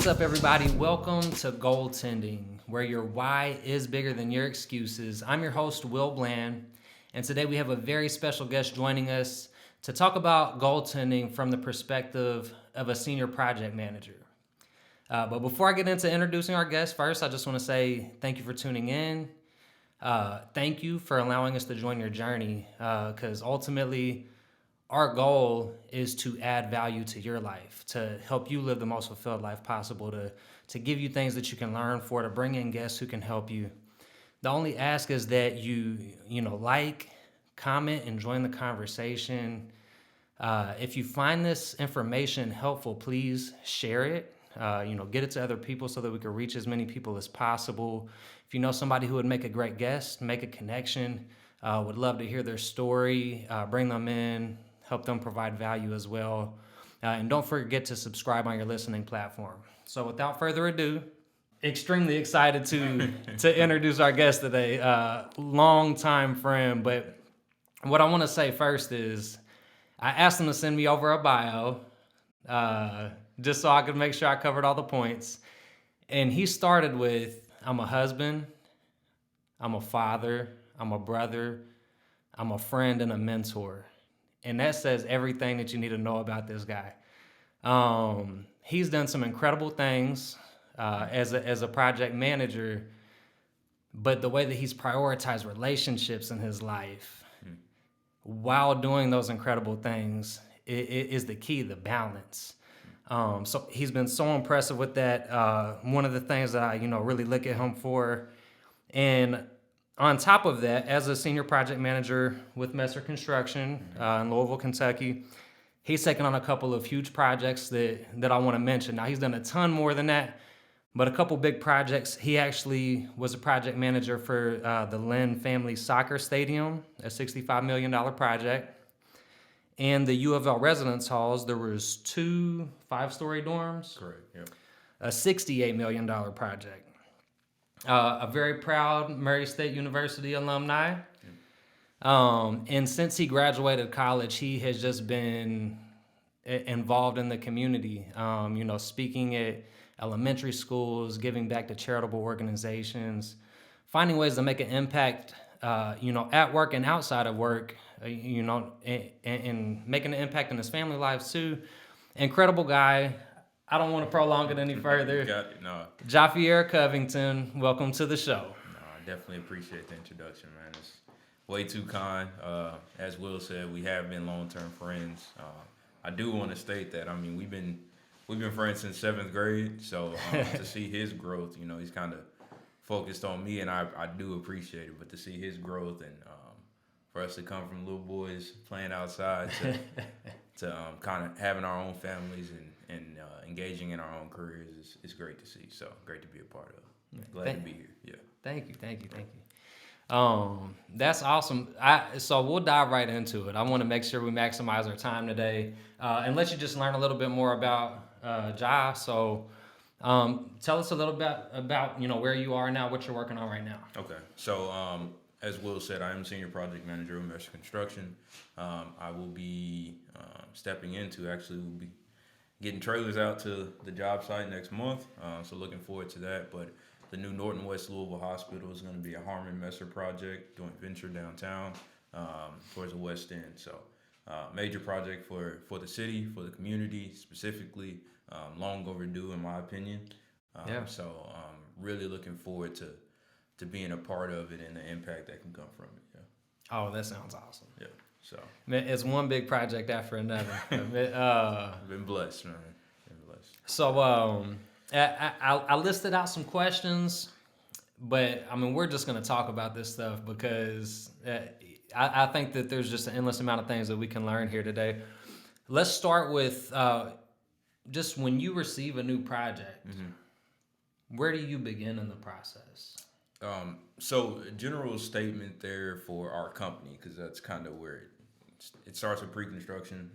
What's up, everybody? Welcome to Goaltending, where your why is bigger than your excuses. I'm your host, Will Bland, and today we have a very special guest joining us to talk about goaltending from the perspective of a senior project manager. But before I get into introducing our guest, first, I just want to say thank you for tuning in. Thank you for allowing us to join your journey, because ultimately, our goal is to add value to your life, to help you live the most fulfilled life possible, to give you things that you can learn for, to bring in guests who can help you. The only ask is that you like, comment, and join the conversation. If you find this information helpful, please share it. Get it to other people so that we can reach as many people as possible. If you know somebody who would make a great guest, make a connection. Would love to hear their story, bring them in, help them provide value as well. And don't forget to subscribe on your listening platform. So without further ado, extremely excited to introduce our guest today, long-time friend. But what I want to say first is I asked him to send me over a bio just so I could make sure I covered all the points. And he started with, I'm a husband, I'm a father, I'm a brother, I'm a friend, and a mentor. And that says everything that you need to know about this guy. He's done some incredible things as a project manager, but the way that he's prioritized relationships in his life while doing those incredible things is the key, the balance. So he's been so impressive with that. One of the things that I really look at him for. And on top of that, as a senior project manager with Messer Construction in Louisville, Kentucky, he's taken on a couple of huge projects that I want to mention. Now, he's done a ton more than that, but a couple big projects. He actually was a project manager for the Lynn Family Soccer Stadium, a $65 million project. And the U of L residence halls, there was 2 5-story dorms. Correct, yep. A $68 million project. A very proud Murray State University alumni. And since he graduated college, he has just been involved in the community, speaking at elementary schools, giving back to charitable organizations, finding ways to make an impact, at work and outside of work, and making an impact in his family lives too. Incredible guy. I don't want to prolong it any further. Got it. No. JaFayre Covington, welcome to the show. No, I definitely appreciate the introduction, man. It's way too kind. As Will said, we have been long-term friends. I do want to state that. I mean, we've been friends since 7th grade. So to see his growth, he's kind of focused on me, and I do appreciate it. But to see his growth and for us to come from little boys playing outside to kind of having our own families and engaging in our own careers is great to see. So great to be a part of. Glad to be here. Yeah. Thank you. That's awesome. So we'll dive right into it. I want to make sure we maximize our time today and let you just learn a little bit more about Ja. So tell us a little bit about where you are now, what you're working on right now. Okay. So as Will said, I am senior project manager with Messer Construction. I will be stepping into, we'll be getting trailers out to the job site next month. So looking forward to that. But the new Norton West Louisville Hospital is going to be a Harmon Messer project, joint venture downtown towards the West End. So major project for the city, for the community specifically, long overdue in my opinion. So really looking forward to being a part of it and the impact that can come from it. Yeah. Oh, that sounds awesome. Yeah. So it's one big project after another. I've been blessed, man. Been blessed. So I listed out some questions, but we're just going to talk about this stuff because I think that there's just an endless amount of things that we can learn here today. Let's start with just when you receive a new project, where do you begin in the process? So general statement there for our company, because that's kind of where it starts with pre-construction,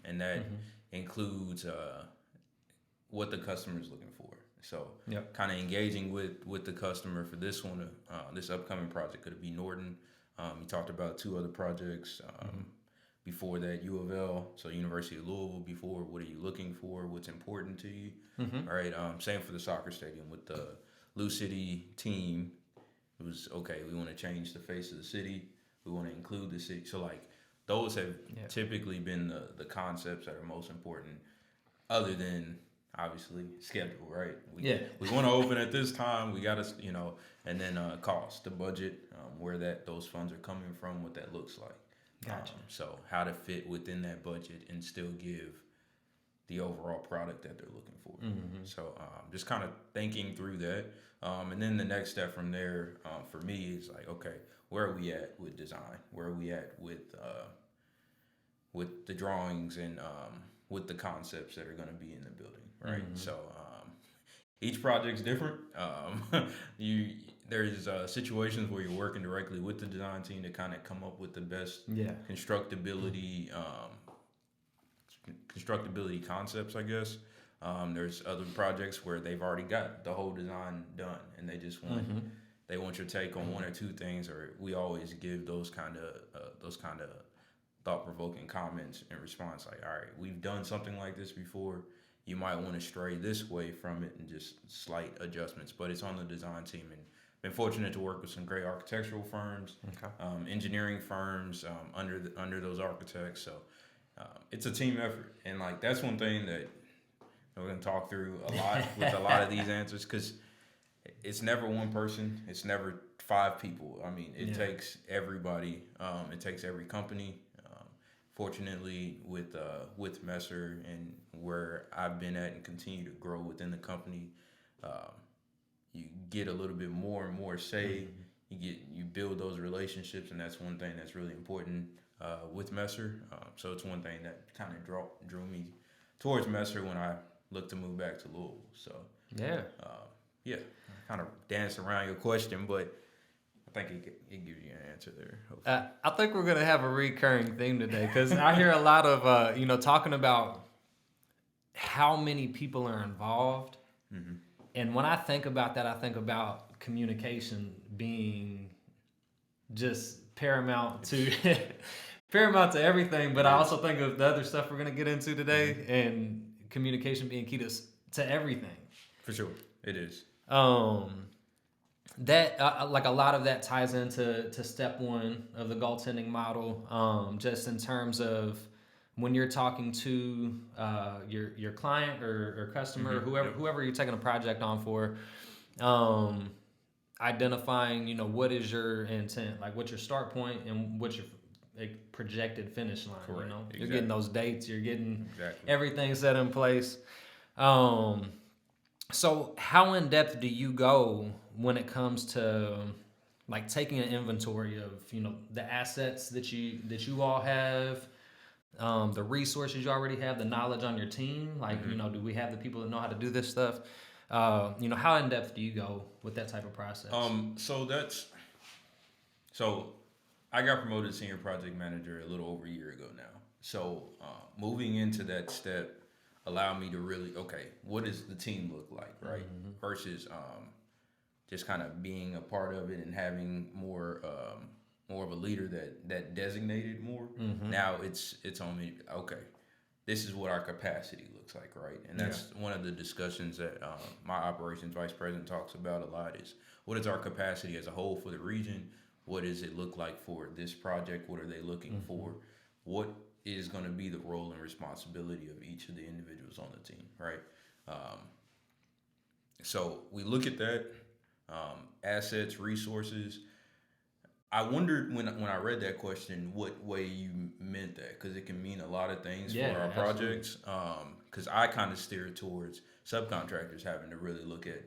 and that includes what the customer is looking for. So kind of engaging with the customer for this one, this upcoming project. Could it be Norton? You talked about 2 other projects. Before that, U of L, so University of Louisville. Before, what are you looking for? What's important to you? Mm-hmm. All right. Same for the soccer stadium with the Lou City team. It was okay. We want to change the face of the city. We want to include the city. So like those have typically been the concepts that are most important, other than obviously schedule. Right. We want to open at this time. We got to and then cost, the budget, where those funds are coming from, what that looks like. Gotcha. So how to fit within that budget and still give the overall product that they're looking for. Mm-hmm. So just kind of thinking through that. And then the next step from there for me is like, okay, where are we at with design? Where are we at with the drawings and with the concepts that are going to be in the building, right? Mm-hmm. So each project's different. There's situations where you're working directly with the design team to kind of come up with the best constructability concepts, I guess. There's other projects where they've already got the whole design done, and they just want they want your take on one or two things. Or we always give those kind of thought-provoking comments in response, like, all right, we've done something like this before. You might want to stray this way from it and just slight adjustments, but it's on the design team. And been fortunate to work with some great architectural firms, engineering firms under those architects. So it's a team effort, and like that's one thing that we're gonna talk through a lot with a lot of these answers, because it's never one person, it's never 5 people. I mean, it takes everybody. It takes every company. Fortunately, with Messer and where I've been at and continue to grow within the company, you get a little bit more and more say. You build those relationships, and that's one thing that's really important with Messer. So it's one thing that kind of drew me towards Messer when I looked to move back to Louisville. So I kind of danced around your question, but I think it gives you an answer there. I think we're going to have a recurring theme today, because I hear a lot of, talking about how many people are involved. Mm-hmm. And when I think about that, I think about communication being just paramount to everything. But I also think of the other stuff we're going to get into today, and communication being key to everything. For sure, it is. That like a lot of that ties into step 1 of the goaltending model, just in terms of when you're talking to your client or customer, whoever you're taking a project on for, identifying what is your intent, like what's your start point and what's your projected finish line. Correct. Exactly. You're getting those dates, you're getting exactly everything set in place. So how in depth do you go when it comes to like taking an inventory of the assets that you all have, the resources you already have, the knowledge on your team? Like do we have the people that know how to do this stuff? How in depth do you go with that type of process? So I got promoted to senior project manager a little over a year ago now. So moving into that step allowed me to really, what does the team look like, right? Versus just kind of being a part of it and having more of a leader that designated more. Now it's on me. Okay, this is what our capacity looks like, right? And that's one of the discussions that my operations vice president talks about a lot, is what is our capacity as a whole for the region? What does it look like for this project? What are they looking for? What is going to be the role and responsibility of each of the individuals on the team, right? So we look at that, assets, resources. I wondered when I read that question what way you meant that, because it can mean a lot of things for our projects. Because I kind of steer towards subcontractors having to really look at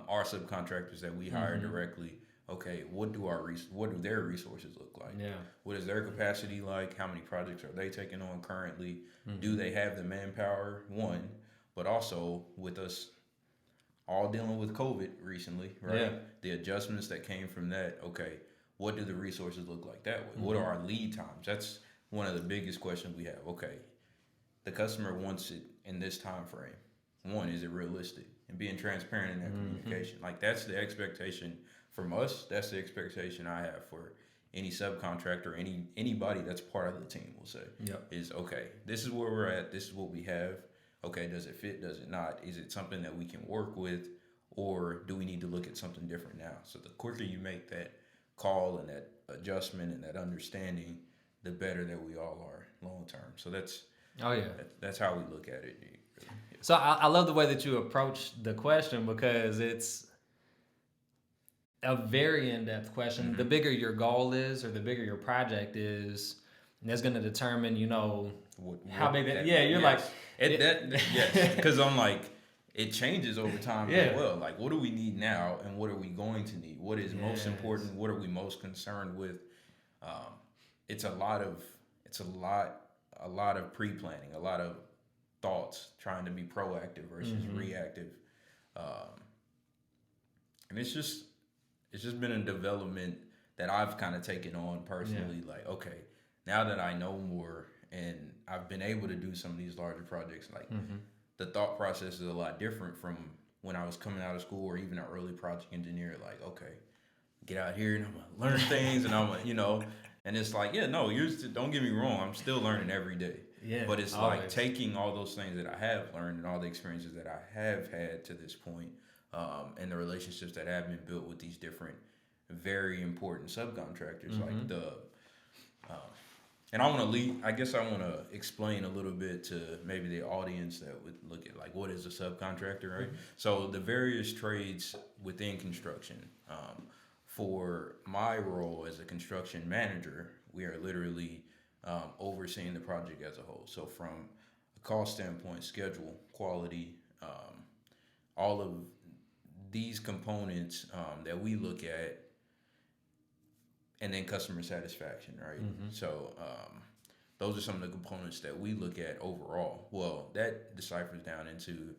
our subcontractors that we hire directly. Okay, what do their resources look like? Yeah. What is their capacity like? How many projects are they taking on currently? Do they have the manpower? One, but also with us all dealing with COVID recently, right? Yeah. The adjustments that came from that. Okay, what do the resources look like that way? What are our lead times? That's one of the biggest questions we have. Okay, the customer wants it in this time frame. One, is it realistic? And being transparent in that communication. Like that's the expectation from us. That's the expectation I have for any subcontractor, anybody that's part of the team will say is, okay, this is where we're at. This is what we have. Okay, does it fit? Does it not? Is it something that we can work with, or do we need to look at something different now? So the quicker you make that call and that adjustment and that understanding, the better that we all are long term. So that's how we look at it. So I love the way that you approach the question, because it's a very in-depth question. Mm-hmm. The bigger your goal is, or the bigger your project is, that's going to determine, how big that. Yeah, you're yes. Yes, because I'm like, it changes over time as well. Like, what do we need now, and what are we going to need? What is most important? What are we most concerned with? It's a lot of pre-planning, a lot of thoughts, trying to be proactive versus reactive, and it's just been a development that I've kind of taken on personally. Like, okay, now that I know more and I've been able to do some of these larger projects, like the thought process is a lot different from when I was coming out of school, or even an early project engineer. Like, okay, get out here and I'm gonna learn things, and I'm gonna, and it's like, don't get me wrong, I'm still learning every day. Yeah, but it's always like taking all those things that I have learned and all the experiences that I have had to this point, and the relationships that have been built with these different, very important subcontractors, like and I want to explain a little bit to maybe the audience that would look at, like, what is a subcontractor, right? So the various trades within construction. For my role as a construction manager, we are literally overseeing the project as a whole. So from a cost standpoint, schedule, quality, all of these components that we look at, and then customer satisfaction, right? So those are some of the components that we look at overall. Well, that deciphers down into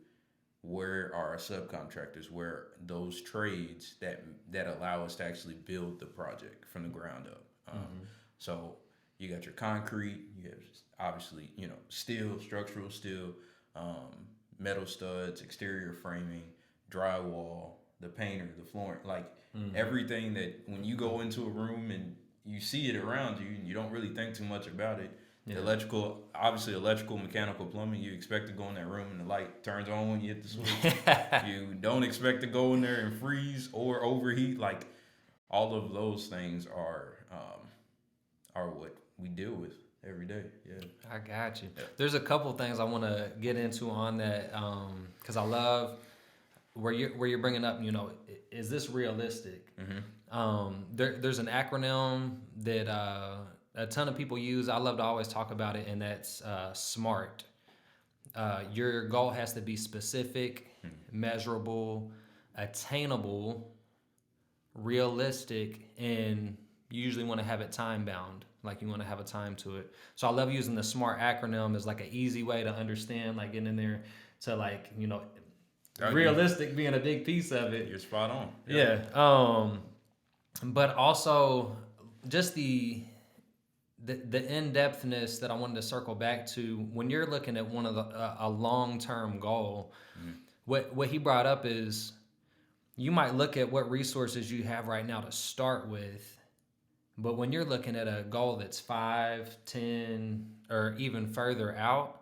where are our subcontractors, where those trades that allow us to actually build the project from the ground up. So you got your concrete, you have obviously, steel, structural steel, metal studs, exterior framing, drywall, the painter, the flooring, like everything that when you go into a room and you see it around you and you don't really think too much about it. Electrical, mechanical, plumbing, you expect to go in that room and the light turns on when you hit the switch. You don't expect to go in there and freeze or overheat. Like, all of those things are what we deal with every day. Yeah, I got you. There's a couple things I want to get into on that, because I love where you're bringing up, is this realistic? There's an acronym that a ton of people use. I love to always talk about it, and that's SMART. Your goal has to be specific, measurable, attainable, realistic, and you usually want to have it time bound. Like, you want to have a time to it. So I love using the SMART acronym as like an easy way to understand, like, getting in there to, like, realistic being a big piece of it. You're spot on. Yeah. But also just the in-depthness that I wanted to circle back to when you're looking at one of a long-term goal. What he brought up is you might look at what resources you have right now to start with, but when you're looking at a goal that's 5, 10, or even further out,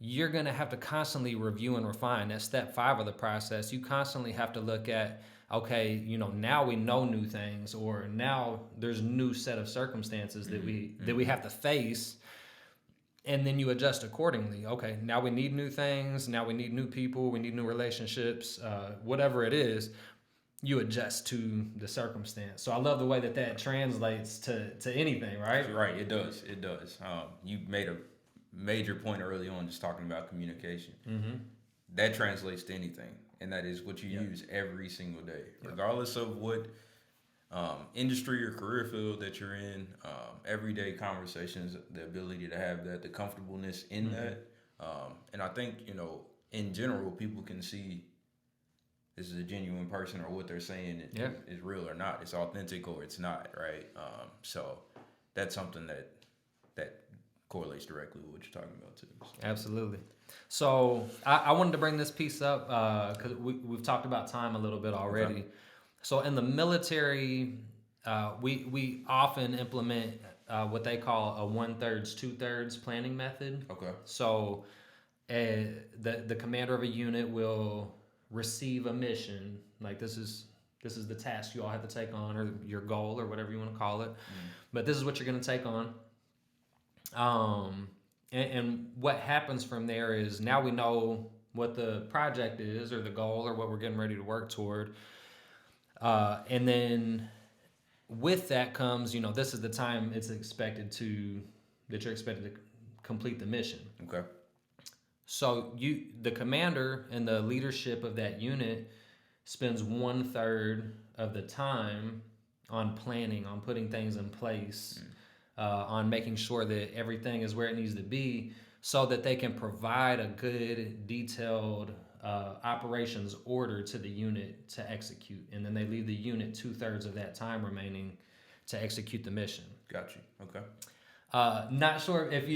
you're going to have to constantly review and refine. That's step 5 of the process. You constantly have to look at, okay, now we know new things, or now there's a new set of circumstances that we have to face, and then you adjust accordingly. Okay, now we need new things, now we need new people, we need new relationships, whatever it is, you adjust to the circumstance. So I love the way that translates to anything, right? Right, it does. You made a major point early on, just talking about communication. That translates to anything. And that is what you use every single day, regardless of what industry or career field that you're in. Everyday conversations, the ability to have that, the comfortableness in that. And I think, in general, people can see this is a genuine person, or what they're saying is real or not. It's authentic or it's not, right? So that's something that correlates directly with what you're talking about too. So. Absolutely. So I wanted to bring this piece up because we've talked about time a little bit already. Okay. So in the military, we often implement what they call a 1/3, 2/3 planning method. Okay. So the commander of a unit will receive a mission. Like this is the task you all have to take on, or your goal, or whatever you want to call it. But this is what you're going to take on. And what happens from there is now we know what the project is, or the goal, or what we're getting ready to work toward. And then with that comes, this is the time that you're expected to complete the mission. Okay. So the commander and the leadership of that unit spends 1/3 of the time on planning, on putting things in place, on making sure that everything is where it needs to be, so that they can provide a good, detailed operations order to the unit to execute. And then they leave the unit 2/3 of that time remaining to execute the mission. Got you. Okay. Not sure if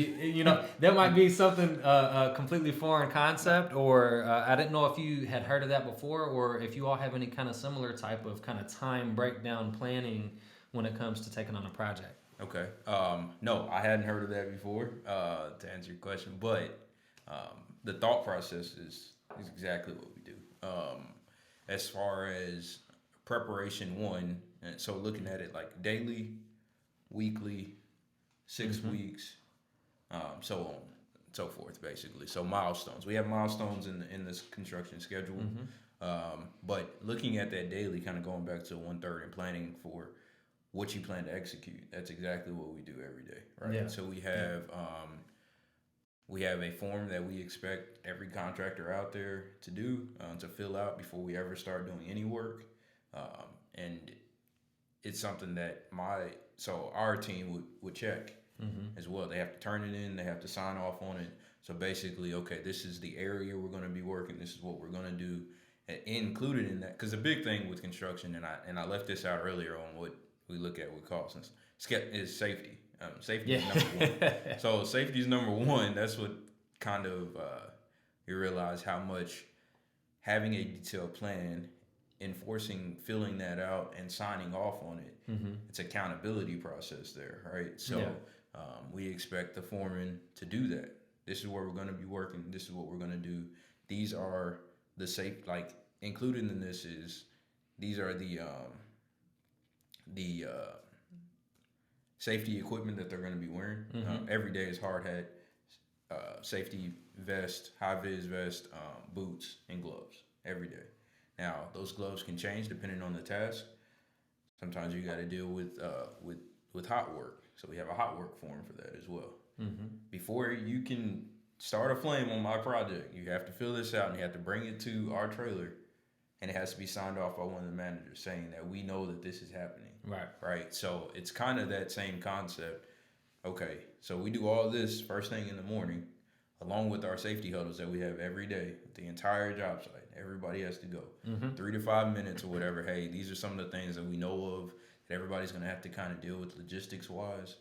that might be something a completely foreign concept, or I didn't know if you had heard of that before, or if you all have any kind of similar type of kind of time breakdown planning when it comes to taking on a project. Okay. No, I hadn't heard of that before, to answer your question, but the thought process is exactly what we do. As far as preparation one, and so looking at it like daily, weekly, 6 weeks, so on and so forth, basically. So milestones. We have milestones in this construction schedule. But looking at that daily, kind of going back to 1/3 and planning for what you plan to execute, that's exactly what we do every day, right? Yeah. So we have a form that we expect every contractor out there to do, to fill out before we ever start doing any work. And it's something that our team would check as well. They have to turn it in, they have to sign off on it. So basically, okay, this is the area we're going to be working, this is what we're going to do. And included in that, because the big thing with construction, and I left this out earlier on what we look at with costs, is safety. Safety is number one. So safety is number one. That's what kind of you realize how much having a detailed plan, enforcing, filling that out, and signing off on it. It's accountability process there, right? So we expect the foreman to do that. This is where we're going to be working. This is what we're going to do. These are the safe, like included in this is these are the safety equipment that they're going to be wearing. Every day is hard hat, safety vest, high vis vest, boots, and gloves every day. Now those gloves can change depending on the task. Sometimes you got to deal with hot work, so we have a hot work form for that as well. Before you can start a flame on my project, you have to fill this out and you have to bring it to our trailer, and it has to be signed off by one of the managers saying that we know that this is happening. Right. So it's kind of that same concept. Okay, so we do all this first thing in the morning, along with our safety huddles that we have every day, the entire job site. Everybody has to go 3 to 5 minutes or whatever. Hey, these are some of the things that we know of that everybody's going to have to kind of deal with logistics wise.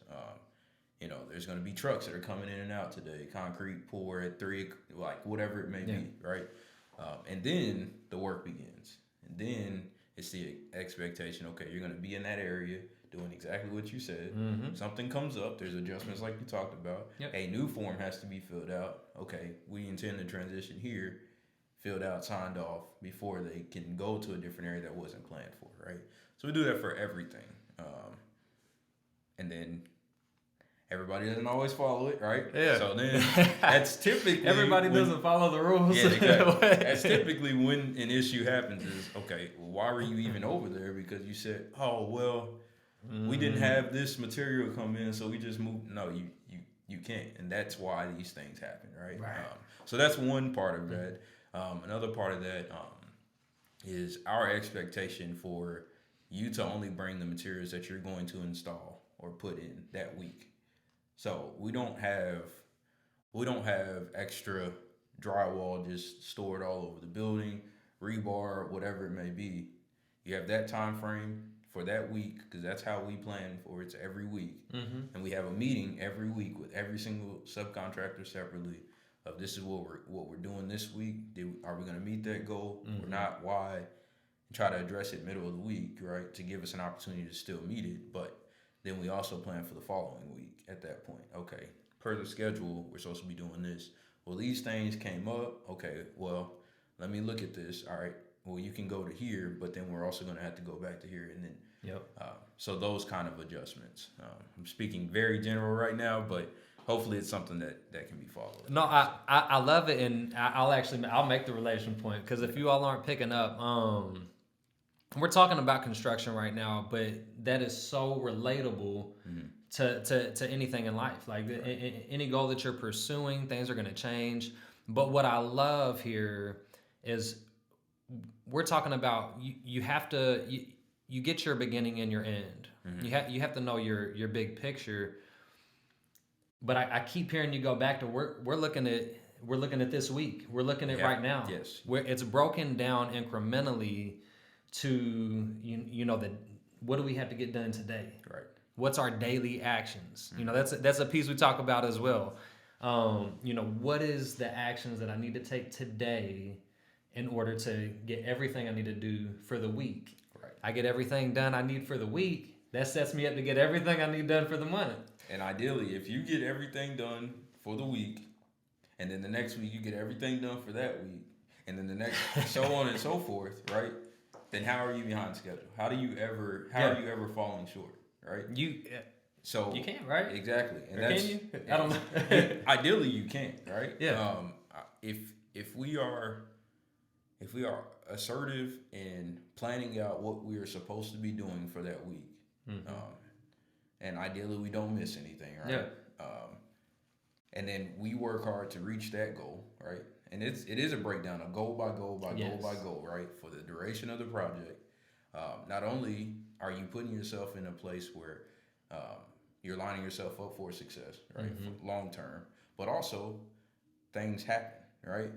There's going to be trucks that are coming in and out today, concrete pour at 3, like whatever it may be, right? And then the work begins. And then it's the expectation, okay, you're going to be in that area doing exactly what you said. Something comes up, there's adjustments like you talked about. A new form has to be filled out. Okay, we intend to transition here, filled out, signed off before they can go to a different area that wasn't planned for, right? So we do that for everything. And then everybody doesn't always follow it, right? Yeah. So then that's typically everybody doesn't follow the rules. Yeah, exactly. That's typically when an issue happens is, okay, well, why were you even over there? Because you said, oh, well, we didn't have this material come in, so we just moved. No, you can't. And that's why these things happen, right? So that's one part of that. Another part of that is our expectation for you to only bring the materials that you're going to install or put in that week. So we don't have extra drywall just stored all over the building, rebar, whatever it may be. You have that time frame for that week, because that's how we plan for it every week. And we have a meeting every week with every single subcontractor separately of this is what we're doing this week. Are we going to meet that goal or not? Why? try to address it middle of the week, right, to give us an opportunity to still meet it. But then we also plan for the following week at that point. Okay, per the schedule, we're supposed to be doing this. Well, these things came up. Okay, well, let me look at this. All right, well, you can go to here, but then we're also going to have to go back to here. And then, so those kind of adjustments. I'm speaking very general right now, but hopefully it's something that can be followed. No, I love it, and I'll make the relation point, because if you all aren't picking up, we're talking about construction right now, but that is so relatable to anything in life. Like any goal that you're pursuing, things are going to change. But what I love here is we're talking about you have to you get your beginning and your end. You have to know your big picture. But I keep hearing you go back to we're looking at this week. We're looking at right now. Yes. Where it's broken down incrementally to that what do we have to get done today? Right. What's our daily actions? That's a piece we talk about as well. What is the actions that I need to take today in order to get everything I need to do for the week? Right. I get everything done I need for the week. That sets me up to get everything I need done for the month. And ideally, if you get everything done for the week, and then the next week you get everything done for that week, and then the next, so on and so forth, right? Then how are you behind schedule? How are you ever falling short, right? You can't, right? Exactly. And or can you? I don't know. Ideally, you can't, right? Yeah. If we are assertive in planning out what we are supposed to be doing for that week, and ideally we don't miss anything, right? Yeah. And then we work hard to reach that goal, right? And it is a breakdown of goal by goal by goal by goal, right? For the duration of the project. Not only are you putting yourself in a place where you're lining yourself up for success, right? For long term, but also things happen, right?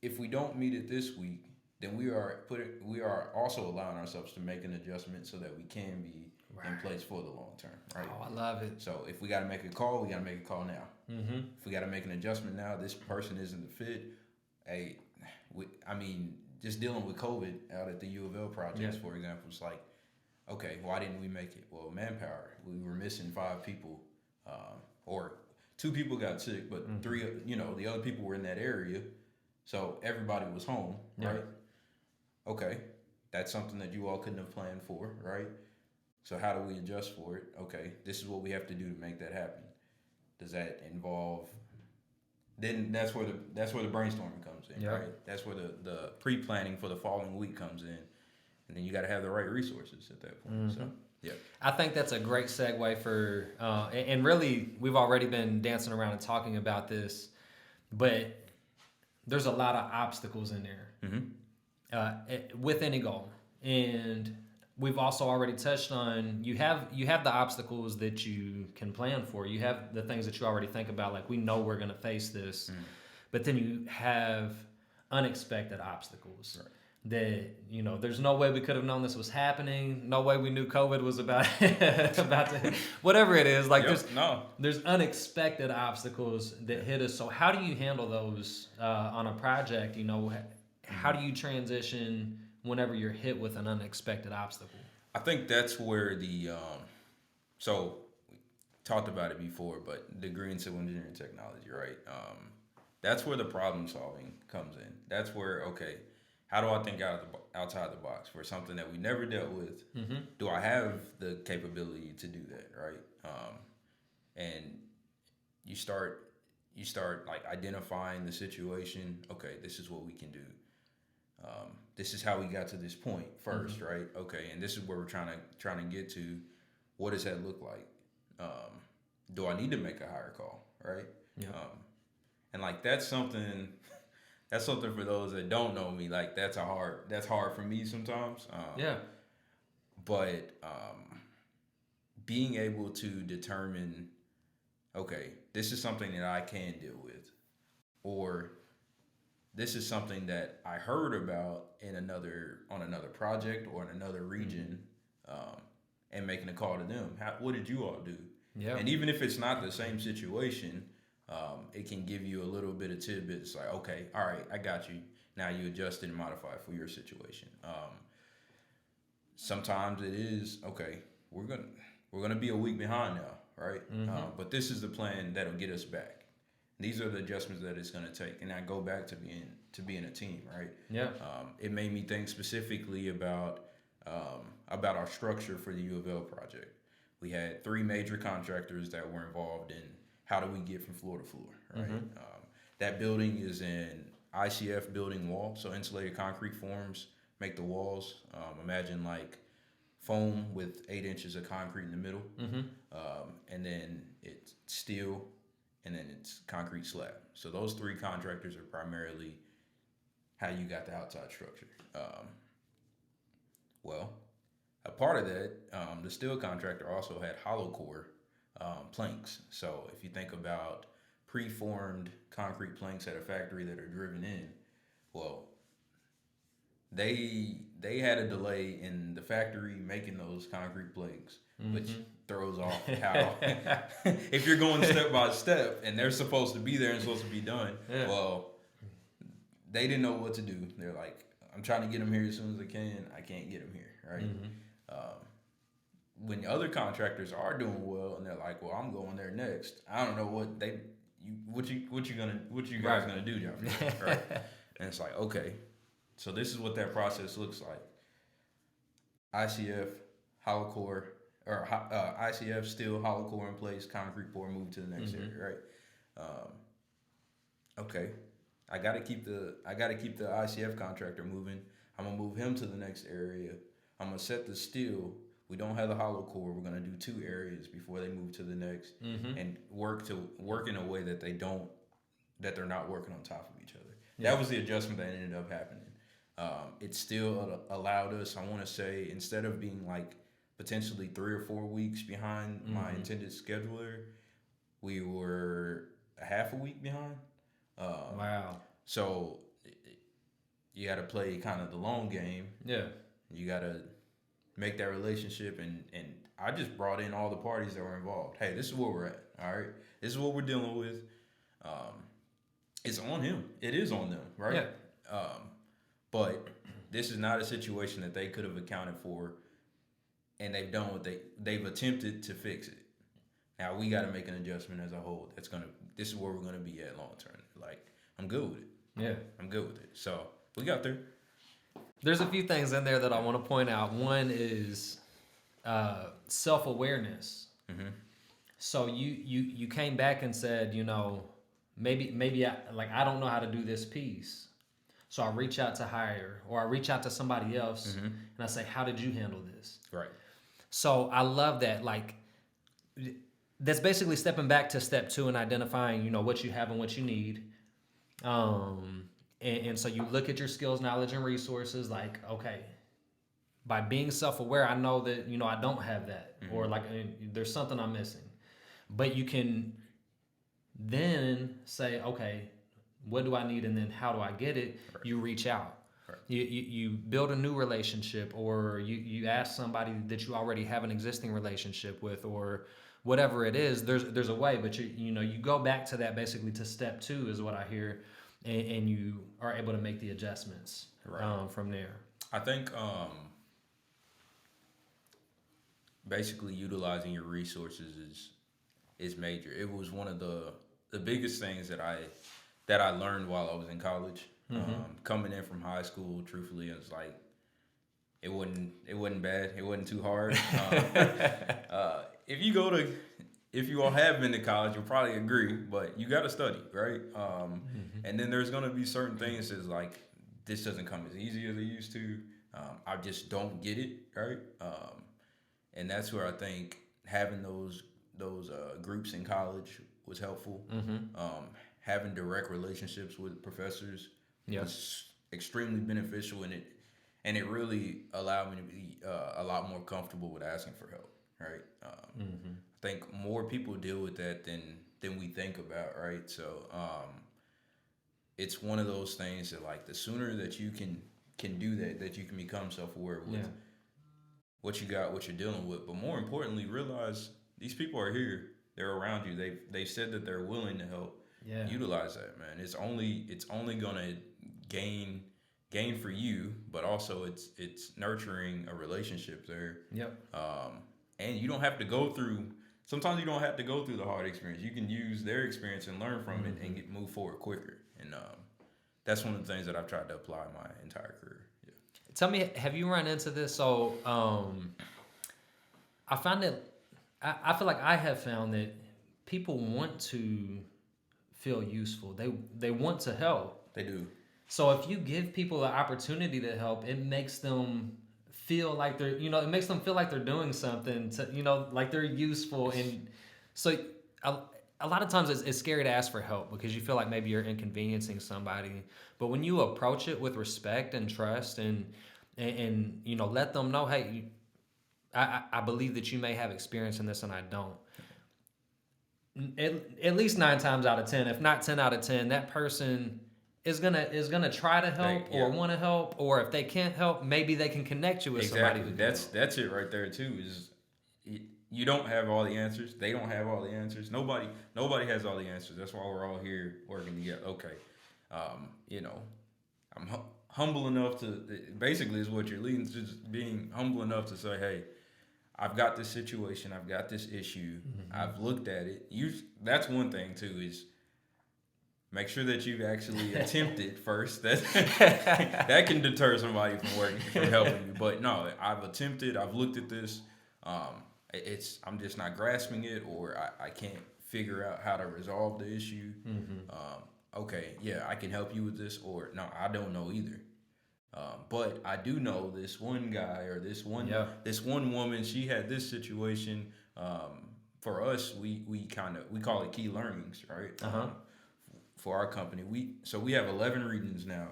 If we don't meet it this week, then we are also allowing ourselves to make an adjustment so that we can be in place for the long term, right? Oh, I love it. So if we got to make a call, we got to make a call now. If we got to make an adjustment now, this person isn't the fit. Just dealing with COVID out at the U of L projects, for example, it's like, okay, why didn't we make it? Well, manpower. We were missing 5 people, or 2 people got sick, but 3, the other people were in that area, so everybody was home, right? Okay, that's something that you all couldn't have planned for, right? So how do we adjust for it? Okay, this is what we have to do to make that happen. Does that involve? Then that's where the brainstorming comes in, right? That's where the pre-planning for the following week comes in, and then you got to have the right resources at that point. So yeah, I think that's a great segue for, and really we've already been dancing around and talking about this, but there's a lot of obstacles in there with any goal, and we've also already touched on you have the obstacles that you can plan for. You have the things that you already think about, like we know we're going to face this, but then you have unexpected obstacles that there's no way we could have known this was happening. No way we knew COVID was about to whatever it is. Like there's unexpected obstacles that hit us. So how do you handle those on a project? How do you transition whenever you're hit with an unexpected obstacle? I think that's where so we talked about it before, but degree in civil engineering technology, right? That's where the problem solving comes in. That's where, okay, how do I think outside the box for something that we never dealt with? Do I have the capability to do that, right? And you start like identifying the situation. Okay, this is what we can do. This is how we got to this point first, right? Okay, and this is where we're trying to get to. What does that look like? Do I need to make a higher call, right? Yeah. And like that's something for those that don't know me. Like that's hard for me sometimes. But being able to determine, okay, this is something that I can deal with, or this is something that I heard about on another project or in another region, and making a call to them. What did you all do? Yeah. And even if it's not the same situation, it can give you a little bit of tidbits like, okay, all right, I got you. Now you adjust it and modify it for your situation. Sometimes it is okay. We're gonna be a week behind now, right? But this is the plan that'll get us back. These are the adjustments that it's gonna take, and I go back to being a team, right? Yeah. It made me think specifically about our structure for the U of L project. We had 3 major contractors that were involved in how do we get from floor to floor, right? That building is an ICF building wall, so insulated concrete forms make the walls. Imagine like foam with 8 inches of concrete in the middle, and then it's steel, and then it's concrete slab. So those 3 contractors are primarily how you got the outside structure. Well, a part of that, the steel contractor also had hollow core planks. So if you think about preformed concrete planks at a factory that are driven in, well, they had a delay in the factory making those concrete planks, which throws off how if you're going step by step and they're supposed to be there and supposed to be done. Yeah. Well, they didn't know what to do. They're like, I'm trying to get them here as soon as I can. I can't get them here, right? When other contractors are doing well and they're like, well, I'm going there next. I don't know what you guys gonna do, JaFayre, right? And it's like, okay, so this is what that process looks like. ICF hollow core or ICF steel hollow core in place, concrete pour, move to the next area, right? Okay, I gotta keep the ICF contractor moving. I'm gonna move him to the next area. I'm gonna set the steel. We don't have the hollow core. We're gonna do 2 areas before they move to the next, and work in a way that they're not working on top of each other. Yeah. That was the adjustment that ended up happening. It still allowed us, I want to say, instead of being like potentially 3 or 4 weeks behind my intended scheduler, we were a half a week behind. Wow. So you got to play kind of the long game. Yeah. You got to make that relationship, and I just brought in all the parties that were involved. Hey, this is where we're at. All right, this is what we're dealing with. It's on him. It is on them, right? Yeah. But this is not a situation that they could have accounted for, and they've done what they've attempted to fix it. Now we got to make an adjustment as a whole. This is where we're gonna be at long term. Like, I'm good with it. Yeah, I'm good with it. So we got there. There's a few things in there that I want to point out. One is self-awareness. So you came back and said, maybe I don't know how to do this piece. So I reach out to hire, or I reach out to somebody else, and I say, how did you handle this? Right. So I love that. Like, that's basically stepping back to step 2 and identifying, what you have and what you need. And so you look at your skills, knowledge, and resources. Like, okay, by being self-aware, I know that I don't have that, or like there's something I'm missing. But you can then say, okay, what do I need, and then how do I get it? Right. You reach out. Right. You build a new relationship, or you ask somebody that you already have an existing relationship with, or whatever it is. There's a way, but you go back to that, basically to step 2 is what I hear. And you are able to make the adjustments from there. I think basically utilizing your resources is major. It was one of the biggest things that I learned while I was in college. Coming in from high school, truthfully, it was like it wasn't bad. It wasn't too hard. If you all have been to college, you'll probably agree, but you got to study, right? And then there's going to be certain things that's like, this doesn't come as easy as it used to. I just don't get it, right? And that's where I think having those groups in college was helpful. Having direct relationships with professors was extremely beneficial, and it really allowed me to be a lot more comfortable with asking for help, right? I think more people deal with that than we think about, right? So it's one of those things that, like, the sooner that you can do that you can become self-aware with what you got, what you're dealing with, but more importantly, realize these people are here, they're around you, they've said that they're willing to help. Utilize that, man. It's only gonna gain for you, but also it's nurturing a relationship there. Yep. And you don't have to go through. Sometimes you don't have to go through the hard experience. You can use their experience and learn from it and move forward quicker. And that's one of the things that I've tried to apply my entire career. Yeah. Tell me, have you run into this? So I find that I feel like I have found that people want to feel useful. They want to help. They do. So if you give people the opportunity to help, it makes them feel like they're, it makes them feel like they're doing something to, like they're useful. And so a lot of times it's scary to ask for help because you feel like maybe you're inconveniencing somebody. But when you approach it with respect and trust and let them know, hey, I believe that you may have experience in this and I don't. At least 9 times out of 10, if not 10 out of 10, that person is gonna try to help or want to help, or if they can't help, maybe they can connect you with somebody who can help. That's it right there too. Is you don't have all the answers. They don't have all the answers. Nobody has all the answers. That's why we're all here working together. Okay, I'm humble enough to basically is what you're leading to, just being humble enough to say, hey, I've got this situation. I've got this issue. I've looked at it. That's one thing too is. Make sure that you've actually attempted first. That can deter somebody from helping you. But no, I've attempted. I've looked at this. I'm just not grasping it, or I can't figure out how to resolve the issue. Okay, yeah, I can help you with this, or no, I don't know either. But I do know this one guy or this one woman. She had this situation. For us, we call it key learnings, right? For our company, we have 11 regions now,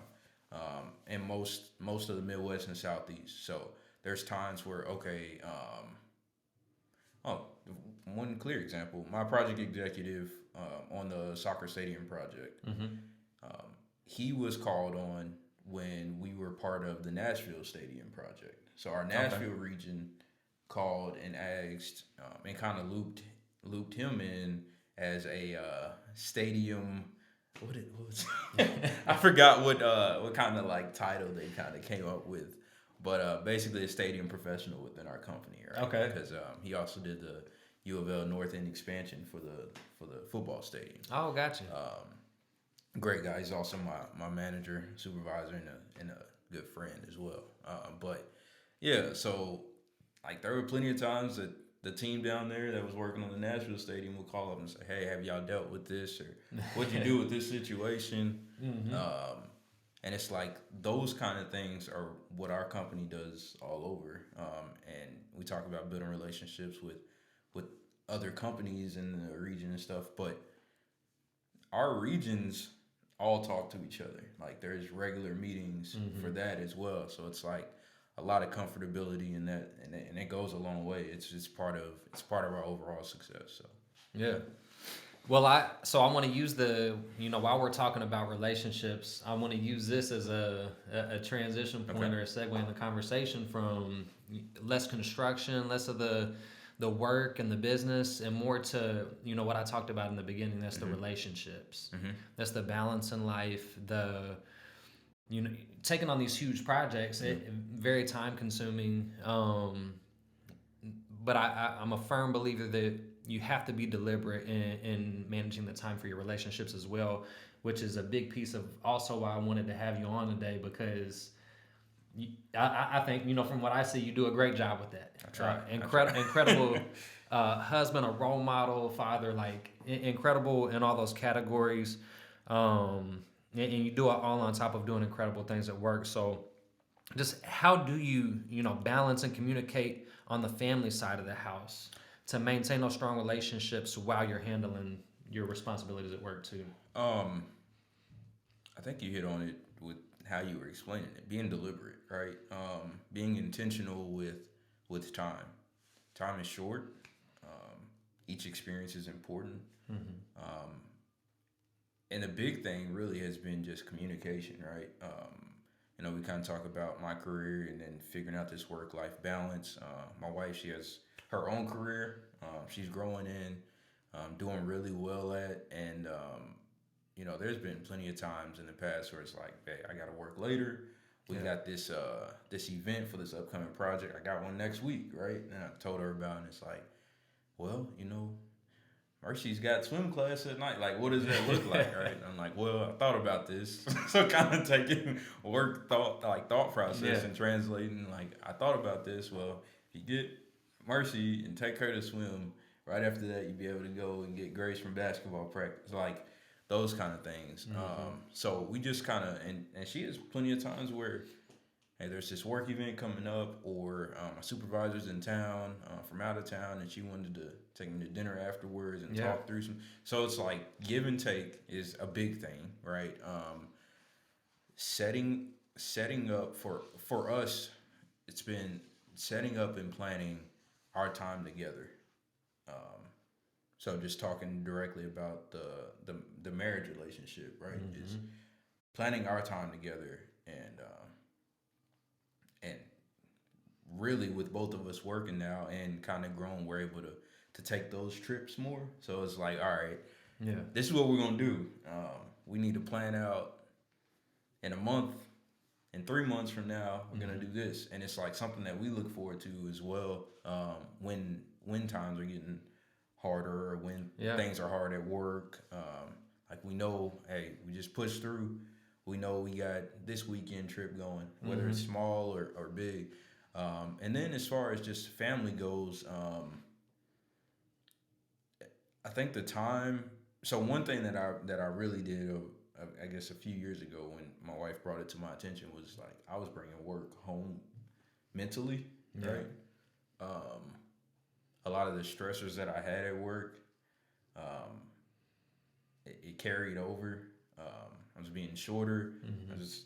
in most of the Midwest and Southeast. So there's times where one clear example, my project executive on the soccer stadium project, he was called on when we were part of the Nashville Stadium project. So our Nashville region called and asked and kind of looped him in as a stadium. What was I forgot what kind of like title they kind of came up with, but basically a stadium professional within our company, right? Okay. Because he also did the U of L North End expansion for the football stadium. Oh, gotcha. Great guy. He's also my manager, supervisor, and a good friend as well. But yeah, so like there were plenty of times that the team down there that was working on the Nashville Stadium would call up and say, hey, have y'all dealt with this? Or what'd you do with this situation? And it's like those kind of things are what our company does all over. And we talk about building relationships with other companies in the region and stuff. But our regions all talk to each other. Like there's regular meetings for that as well. So it's like a lot of comfortability in that, and it goes a long way. It's just part of our overall success. So yeah. Well, I want to use while we're talking about relationships, I want to use this as a transition point or a segue in the conversation from less construction, less of the work and the business, and more to what I talked about in the beginning. That's the relationships. That's the balance in life. Taking on these huge projects, very time consuming. But I'm a firm believer that you have to be deliberate in managing the time for your relationships as well, which is a big piece of also why I wanted to have you on today, because I think, from what I see, you do a great job with that. I try. Incredible husband, a role model, father, like incredible in all those categories. And you do it all on top of doing incredible things at work. So just how do you, balance and communicate on the family side of the house to maintain those strong relationships while you're handling your responsibilities at work too? I think you hit on it with how you were explaining it, being deliberate, right? Being intentional with time. Time is short. Each experience is important. And the big thing really has been just communication, right? We kind of talk about my career and then figuring out this work-life balance. My wife, she has her own career. She's growing in, doing really well at, and there's been plenty of times in the past where it's like, hey, I got to work later. We got this this event for this upcoming project. I got one next week, right? And I told her about it, and it's like, well, Mercy's got swim class at night. Like, what does that look like, right? I'm like, well, I thought about this. So kind of taking thought process and translating, like, I thought about this. Well, if you get Mercy and take her to swim, right after that, you'd be able to go and get Grace from basketball practice. Like, those kind of things. So we just kind of, and she has plenty of times where, hey, there's this work event coming up, or my supervisor's in town from out of town, and she wanted to take me to dinner afterwards and talk through some. So it's like give and take is a big thing, right? Setting up for us, it's been setting up and planning our time together. So just talking directly about the marriage relationship, right? Is planning our time together, and really with both of us working now and kind of grown, we're able to take those trips more. So it's like, all right, this is what we're gonna do. We need to plan out in a month, in 3 months from now, we're gonna do this, and it's like something that we look forward to as well. When times are getting harder, or when things are hard at work, like we know, hey, we just push through. We know we got this weekend trip going, whether it's small or big. And then as far as just family goes, I think the time. So one thing that I really did, I guess a few years ago when my wife brought it to my attention, was like I was bringing work home mentally, right? A lot of the stressors that I had at work, it carried over. I was being shorter. I was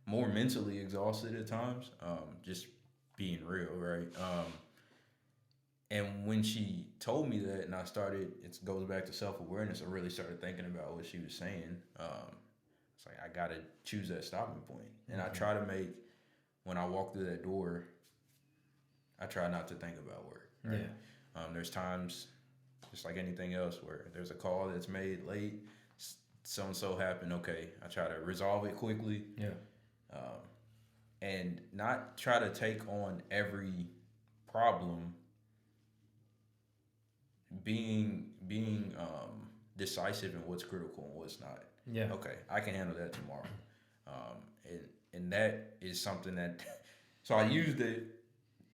more mentally exhausted at times. Just being real, right? And when she told me that, and it goes back to self-awareness. I really started thinking about what she was saying. It's like I gotta choose that stopping point, and I try to make, when I walk through that door, I try not to think about work. Right? There's times, just like anything else, where there's a call that's made late. So and so happened. Okay, I try to resolve it quickly. And not try to take on every problem. Being decisive in what's critical and what's not. Okay, I can handle that tomorrow. And that is something that. So I used it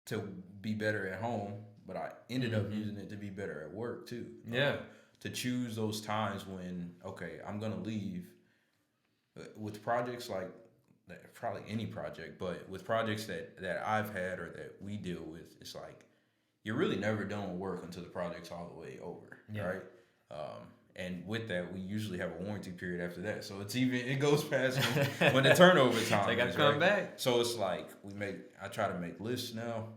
to be better at home, but I ended up using it to be better at work too. To choose those times when, okay, I'm gonna leave. With projects like, probably any project, but with projects that I've had or that we deal with, it's like you're really never done with work until the project's all the way over, right? And with that, we usually have a warranty period after that, so it goes past when the turnover time. They gotta come back. So it's like I try to make lists now.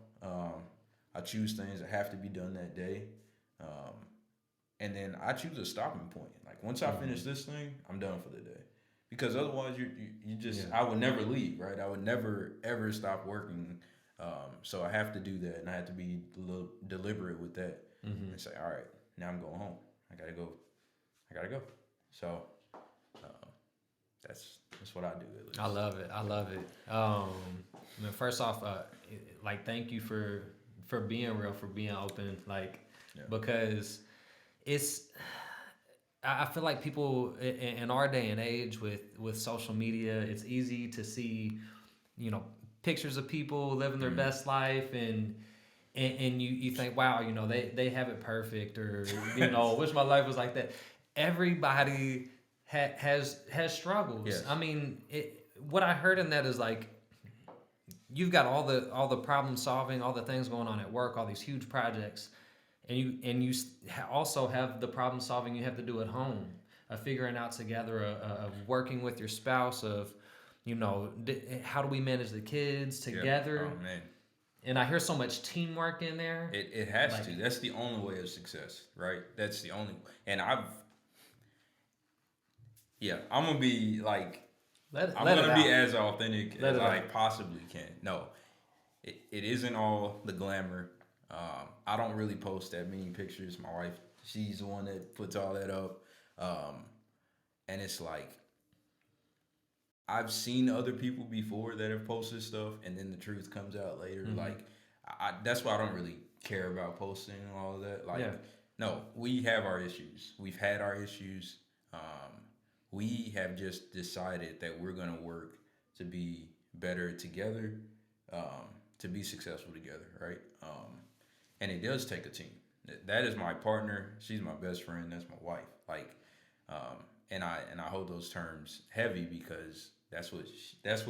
I choose things that have to be done that day, and then I choose a stopping point. Like once I finish this thing, I'm done for the day. Because otherwise, you just I would never leave, right? I would never ever stop working. So I have to do that, and I have to be a little deliberate with that, and say, all right, now I'm going home. I gotta go. So that's what I do. At least. I love it. First off, like thank you for being real, for being open, because it's. I feel like people in our day and age with social media, it's easy to see, pictures of people living their best life, and you think, wow, they have it perfect, or wish my life was like that. Everybody has struggles. Yes. I mean, what I heard in that is like you've got all the problem solving, all the things going on at work, all these huge projects. And you also have the problem solving you have to do at home, of figuring out together, of working with your spouse, of, how do we manage the kids together? Oh, man. And I hear so much teamwork in there. It has to. That's the only way of success, right? That's the only. And I'm gonna be like, I'm gonna be as authentic as I possibly can. No, it isn't all the glamour. I don't really post that many pictures. My wife, she's the one that puts all that up. And it's like, I've seen other people before that have posted stuff, and then the truth comes out later. Like, that's why I don't really care about posting and all of that. Like, no, we have our issues. We've had our issues. We have just decided that we're gonna work to be better together, to be successful together, right? And it does take a team. That is my partner. She's my best friend. That's my wife. Like, and I hold those terms heavy because that's what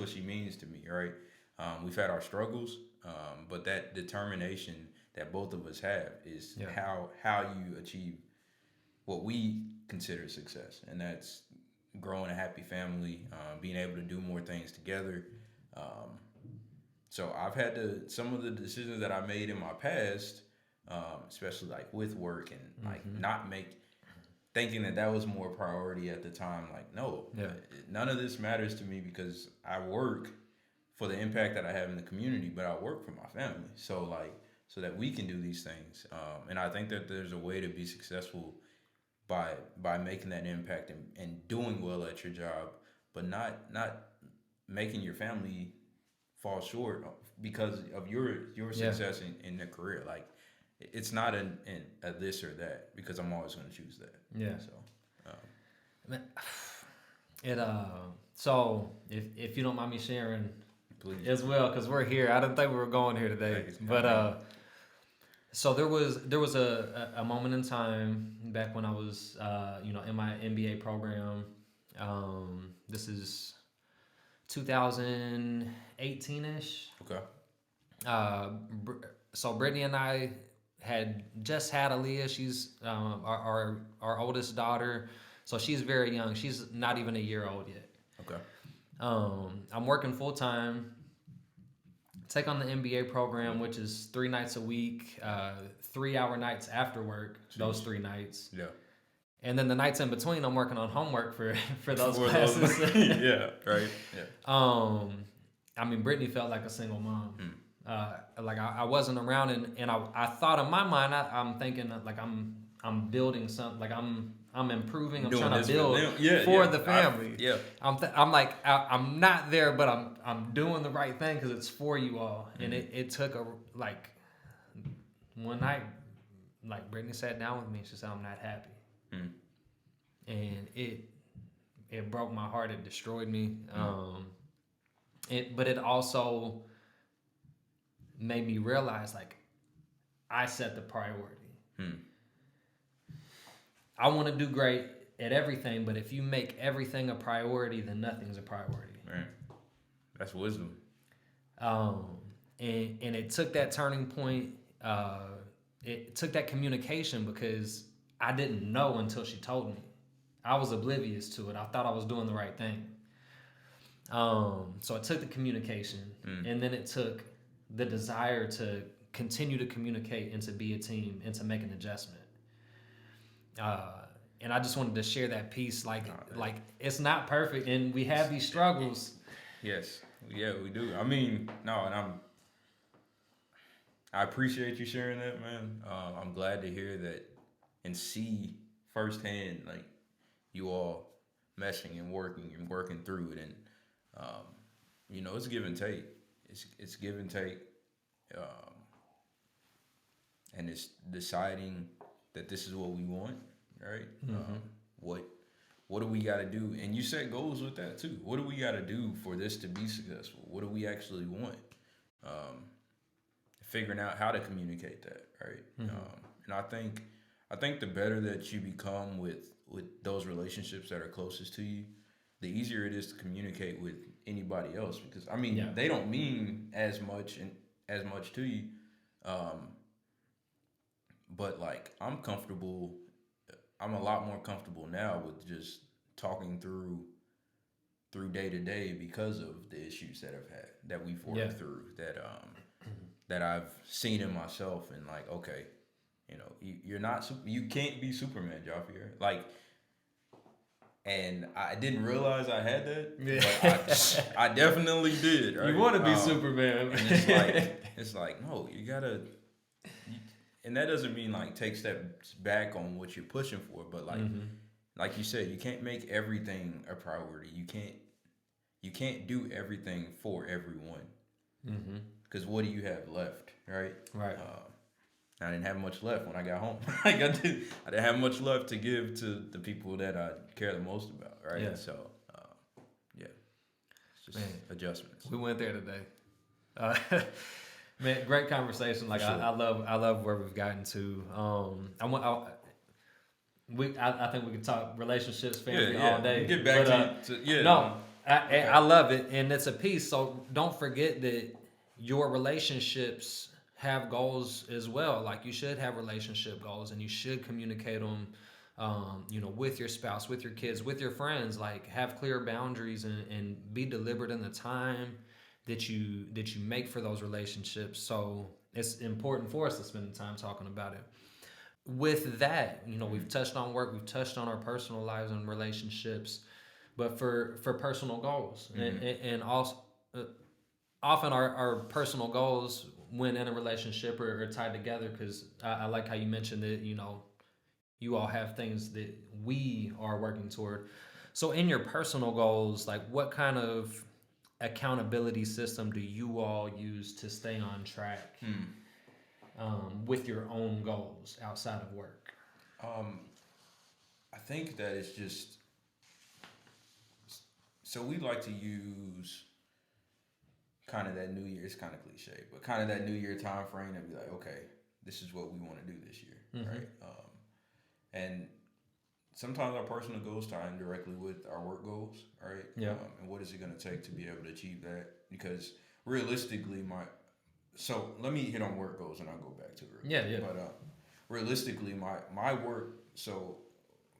she means to me, right? We've had our struggles, but that determination that both of us have is how you achieve what we consider success, and that's growing a happy family, being able to do more things together. So I've had some of the decisions that I made in my past, especially like with work and like not thinking that was more priority at the time. Like, no, none of this matters to me because I work for the impact that I have in the community, but I work for my family. So like, so that we can do these things. And I think that there's a way to be successful by making that impact and doing well at your job, but not making your family fall short because of your success in the career. Like, it's not a this or that, because I'm always going to choose that. Yeah. So, so if you don't mind me sharing, please, as well, because we're here. I didn't think we were going here today, but so there was a moment in time back when I was in my MBA program. This is 2018-ish. Okay. So Brittany and I had just had Aaliyah. She's our oldest daughter, so she's very young. She's not even a year old yet. Okay. I'm working full time. Take on the MBA program, which is 3 nights a week, 3-hour nights after work. Jeez. Those 3 nights. Yeah. And then the nights in between, I'm working on homework for those classes. Yeah. Right. Yeah. I mean, Brittany felt like a single mom. Like I wasn't around, and I thought in my mind, I'm thinking like I'm building something, like I'm improving. I'm trying to build for the family. I'm like I'm not there, but I'm doing the right thing because it's for you all. And it took like one night, like Brittany sat down with me and she said, "I'm not happy," and it broke my heart. It destroyed me. But it also made me realize, like, I set the priority. I want to do great at everything, but if you make everything a priority, then nothing's a priority. Right. That's wisdom. And it took that turning point. It took that communication because I didn't know until she told me. I was oblivious to it. I thought I was doing the right thing. So it took the communication, and then it took the desire to continue to communicate and to be a team and to make an adjustment. And I just wanted to share that piece. Like it's not perfect, and we have these struggles. Yes, yeah, we do. I mean, no, and I appreciate you sharing that, man. I'm glad to hear that and see firsthand, like, you all meshing and working through it, and it's give and take. It's give and take, and it's deciding that this is what we want, right? What do we got to do? And you set goals with that too. What do we got to do for this to be successful? What do we actually want? Figuring out how to communicate that, right? And I think the better that you become with those relationships that are closest to you, the easier it is to communicate with anybody else, because I mean, they don't mean as much to you. But like, I'm a lot more comfortable now with just talking through day to day because of the issues that we've worked through, that I've seen in myself, and like, okay, you can't be Superman, JaFayre. Like, and I didn't realize I had that, but I definitely did. Right? You want to be Superman, and it's like no, you gotta. And that doesn't mean like take steps back on what you're pushing for, but like like you said, you can't make everything a priority. You can't do everything for everyone. Mm-hmm. Because what do you have left, right? Right. I didn't have much left when I got home. Like I didn't have much left to give to the people that I care the most about, right? Yeah. So, yeah, it's just Man, adjustments. we went there today. Man, great conversation. Like For sure. I love where we've gotten to. I think we could talk relationships, family all day. Get back But, to yeah. No, Okay. I love it, and it's a piece. So don't forget that your relationships have goals as well. Like you should have relationship goals, and you should communicate them. With your spouse, with your kids, with your friends. Like have clear boundaries and be deliberate in the time that you make for those relationships. So it's important for us to spend the time talking about it. With that, we've touched on work, we've touched on our personal lives and relationships, but for personal goals, and also often our personal goals when in a relationship are tied together, because I like how you mentioned that you all have things that we are working toward. So in your personal goals, like what kind of accountability system do you all use to stay on track with your own goals outside of work? I think that it's just so we like to use kind of that New Year. It's kind of cliche, but kind of that New Year time frame and be like, okay, this is what we want to do this year, right? And sometimes our personal goals tie in directly with our work goals, right? Yeah. And what is it going to take to be able to achieve that? Because realistically, so let me hit on work goals and I'll go back to it. Yeah. But realistically, my work, so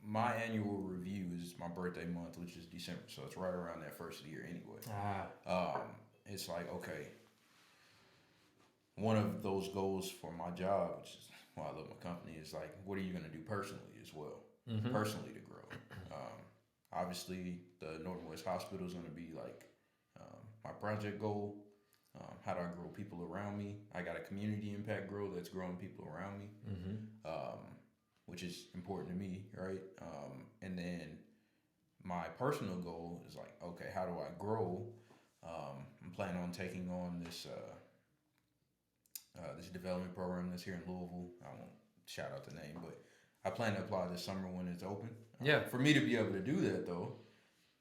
my annual review is my birthday month, which is December. So it's right around that first of the year anyway. It's like, okay, one of those goals for my job, which is why I love my company, is like, what are you going to do personally as well? Personally to grow. Obviously, the Northwest Hospital is going to be like my project goal. How do I grow people around me? I got a community impact goal that's growing people around me, which is important to me, right? And then my personal goal is like, okay, how do I grow? I'm planning on taking on this this development program that's here in Louisville. I won't shout out the name, but I plan to apply this summer when it's open. Yeah. For me to be able to do that, though,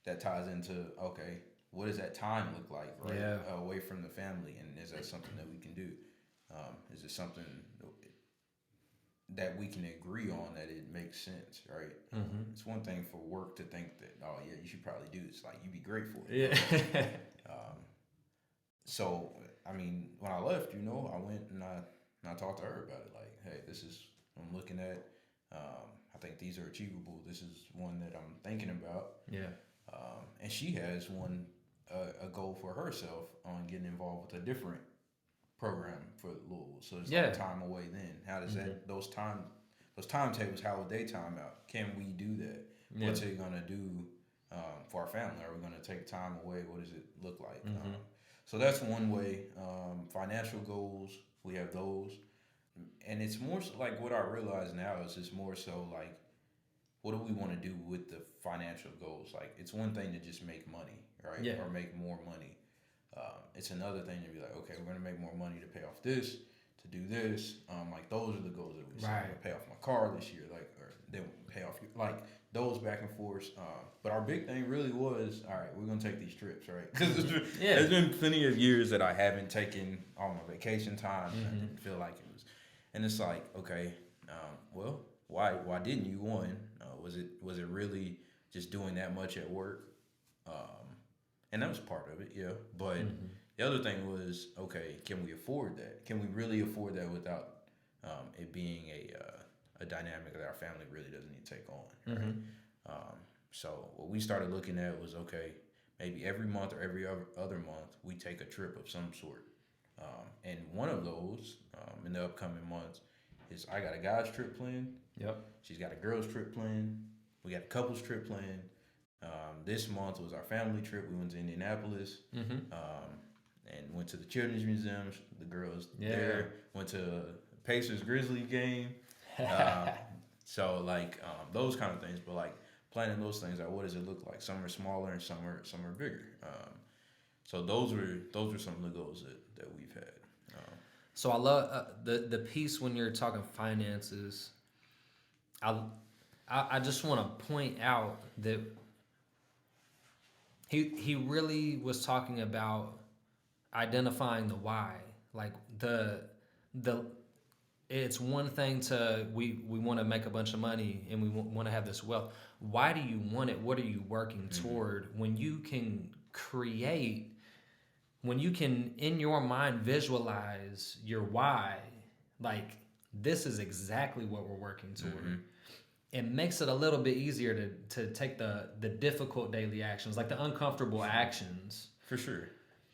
that ties into, okay, what does that time look like, right? Yeah. Away from the family, and is that something that we can do? Is it something that we can agree on that it makes sense, right? It's one thing for work to think that, oh yeah, you should probably do this. Like you'd be great for it. Yeah. So I mean, when I left, I went and I talked to her about it. Like, hey, this is what I'm looking at. I think these are achievable. This is one that I'm thinking about. Yeah. And she has a goal for herself on getting involved with a different program for Louisville. So it's like time away then. How does that those timetables, how would they time out? Can we do that? Yeah. What's it gonna do for our family? Are we gonna take time away? What does it look like? So that's one way. Financial goals, we have those. And it's more so like what I realize now is it's more so like, what do we want to do with the financial goals? Like, it's one thing to just make money, right? Yeah. Or make more money. It's another thing to be like, okay, we're going to make more money to pay off this, to do this. Like, those are the goals that we set. I'm gonna pay off my car this year, like, or then pay off, like, those back and forth. But our big thing really was, all right, we're going to take these trips, right? Because there's been plenty of years that I haven't taken all my vacation time. I didn't feel like it was. And it's like, okay, well, why didn't you? One, was it really just doing that much at work? And that was part of it, yeah. But the other thing was, okay, can we afford that? Can we really afford that without it being a dynamic that our family really doesn't need to take on, right? So what we started looking at was, okay, maybe every month or every other month we take a trip of some sort. And one of those in the upcoming months is I got a guy's trip planned. Yep. She's got a girl's trip planned. We got a couple's trip planned. This month was our family trip. We went to Indianapolis and went to the Children's Museum. The girls there. Went to a Pacers Grizzlies game. So like those kind of things. But like planning those things out. What does it look like? Some are smaller and some are bigger. So those were some of the goals that we've had. So I love the piece when you're talking finances. I just want to point out that he really was talking about identifying the why. Like the it's one thing to we want to make a bunch of money and we want to have this wealth. Why do you want it? What are you working toward? When you can create, when you can in your mind visualize your why, like this is exactly what we're working toward. It makes it a little bit easier to take the difficult daily actions, like the uncomfortable actions. For sure.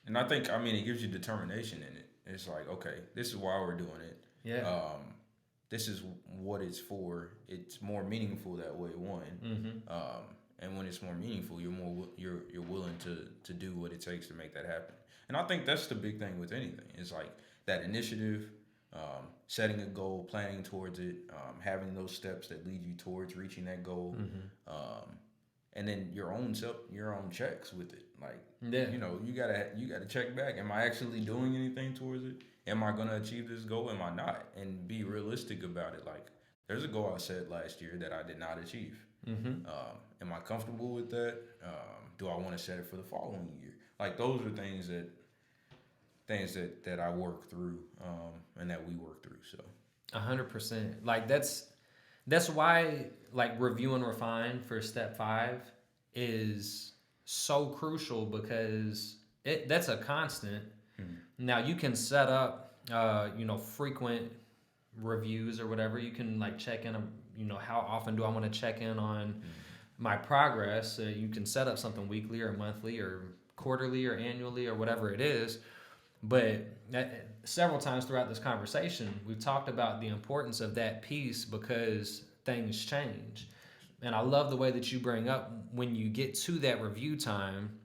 And I think, it gives you determination in it. It's like, okay, this is why we're doing it. Yeah. This is what it's for. It's more meaningful that way, one. And when it's more meaningful, you're willing to do what it takes to make that happen. And I think that's the big thing with anything. It's like that initiative, setting a goal, planning towards it, having those steps that lead you towards reaching that goal, and then your own checks with it. Like, you gotta check back. Am I actually doing anything towards it? Am I gonna achieve this goal? Am I not? And be realistic about it. Like, there's a goal I set last year that I did not achieve. Am I comfortable with that? Do I want to set it for the following year? Like, those are things that I work through, and that we work through. So 100%. Like that's why like review and refine for step 5 is so crucial, because that's a constant. Now you can set up frequent reviews or whatever. You can like check in, how often do I want to check in on my progress? You can set up something weekly or monthly or quarterly or annually or whatever it is. But several times throughout this conversation, we've talked about the importance of that piece, because things change. And I love the way that you bring up, when you get to that review time,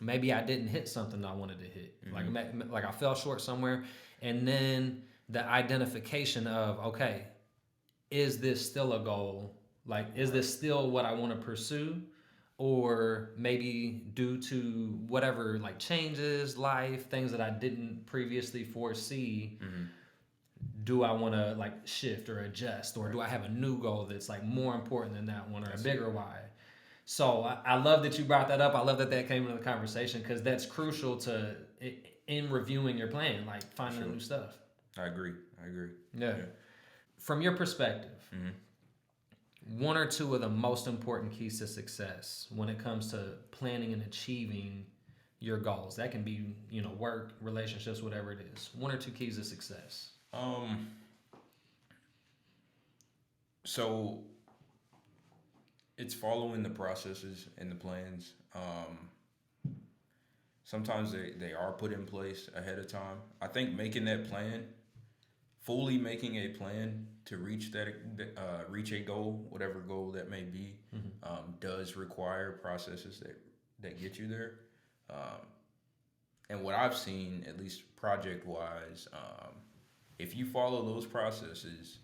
maybe I didn't hit something I wanted to hit. Like I fell short somewhere. And then the identification of, okay, is this still a goal? Like, is this still what I want to pursue? Or maybe due to whatever, like changes, life, things that I didn't previously foresee, do I want to like shift or adjust? Or do I have a new goal that's like more important than that one, or a bigger why? So I love that you brought that up. I love that came into the conversation, because that's crucial to in reviewing your plan, like finding new stuff. I agree. Yeah. From your perspective, one or two of the most important keys to success when it comes to planning and achieving your goals. That can be, work, relationships, whatever it is. One or two keys to success. So it's following the processes and the plans. Sometimes they are put in place ahead of time. I think fully making a plan to reach a goal, whatever goal that may be, does require processes that get you there. And what I've seen, at least project-wise, if you follow those processes,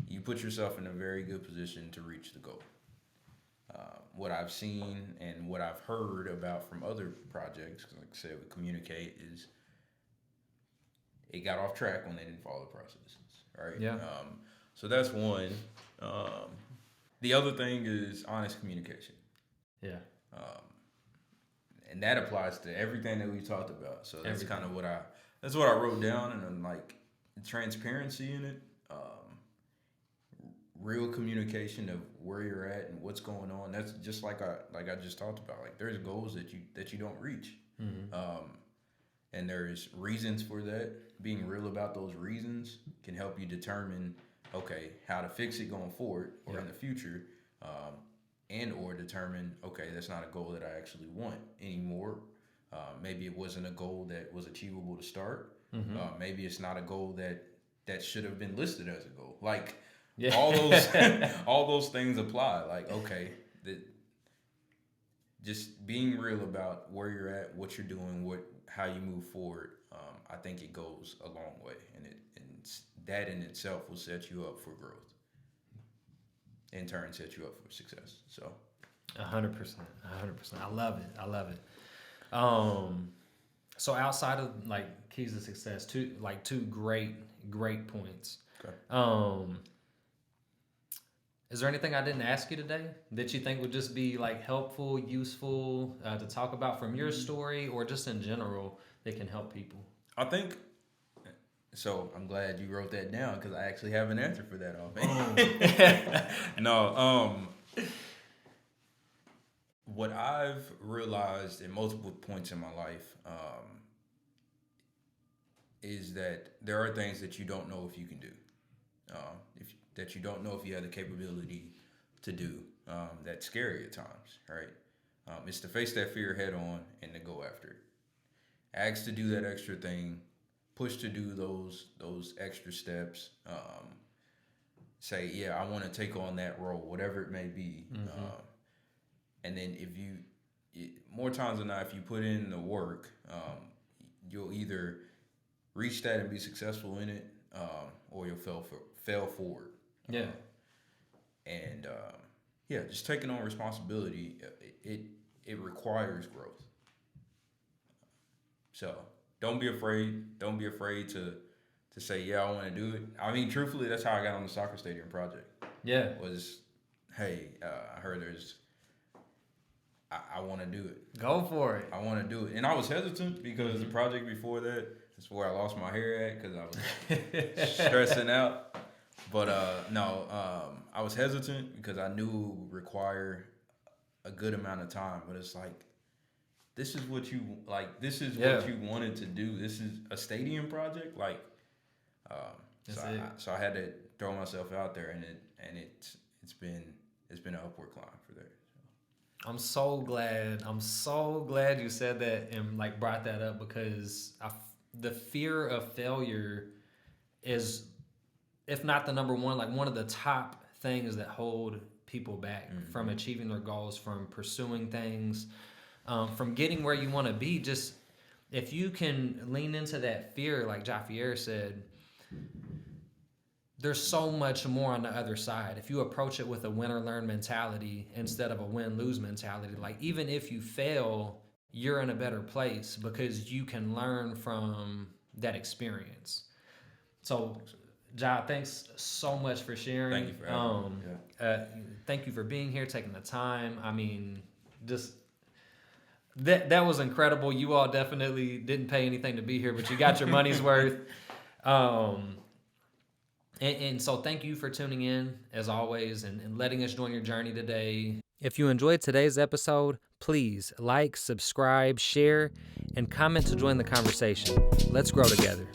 you put yourself in a very good position to reach the goal. What I've seen and what I've heard about from other projects, like I said, we communicate, is it got off track when they didn't follow the processes, right? Yeah. So that's one. The other thing is honest communication. Yeah. And that applies to everything that we talked about. So that's kind of what I wrote down, and I'm like, transparency in it, real communication of where you're at and what's going on. That's just like I just talked about. Like, there's goals that you don't reach, and there's reasons for that. Being real about those reasons can help you determine, okay, how to fix it going forward or in the future, and or determine, okay, that's not a goal that I actually want anymore. Maybe it wasn't a goal that was achievable to start. Maybe it's not a goal that should have been listed as a goal. Like, all those things apply. Like, okay, just being real about where you're at, what you're doing, how you move forward. I think it goes a long way, and that in itself will set you up for growth. in turn set you up for success. So 100%. I love it. So outside of like keys to success, two great points. okay. Is there anything I didn't ask you today that you think would just be like helpful, useful to talk about from your story, or just in general that can help people? I think so. I'm glad you wrote that down because I actually have an answer for that. No. What I've realized in multiple points in my life is that there are things that you don't know if you can do. That you don't know if you have the capability to do. That's scary at times, right? It's to face that fear head on and to go after it. Ask to do that extra thing, push to do those extra steps. Say, yeah, I want to take on that role, whatever it may be. And then more times than not, if you put in the work, you'll either reach that and be successful in it, or you'll fail forward. Yeah. Just taking on responsibility, it requires growth. So don't be afraid. Don't be afraid to say, yeah, I want to do it. I mean, truthfully, that's how I got on the soccer stadium project. Yeah. Was, hey, I heard I want to do it. Go for it. I want to do it. And I was hesitant because the project before that is where I lost my hair at because I was stressing out. But I was hesitant because I knew it would require a good amount of time. But it's like, this is what you like. This is what you wanted to do. This is a stadium project. Like, so I had to throw myself out there, and it's been an upward climb for that. I'm so glad you said that and like brought that up because the fear of failure is, if not the number one, like one of the top things that hold people back from achieving their goals, from pursuing things, from getting where you want to be. Just if you can lean into that fear, like JaFayre said, there's so much more on the other side. If you approach it with a win-or-learn mentality instead of a win-lose mentality, like even if you fail, you're in a better place because you can learn from that experience. So, Ja, thanks so much for sharing. Thank you for having me. Thank you for being here, taking the time. I mean, just that was incredible. You all definitely didn't pay anything to be here, but you got your money's worth. And so thank you for tuning in, as always, and letting us join your journey today. If you enjoyed today's episode, please like, subscribe, share, and comment to join the conversation. Let's grow together.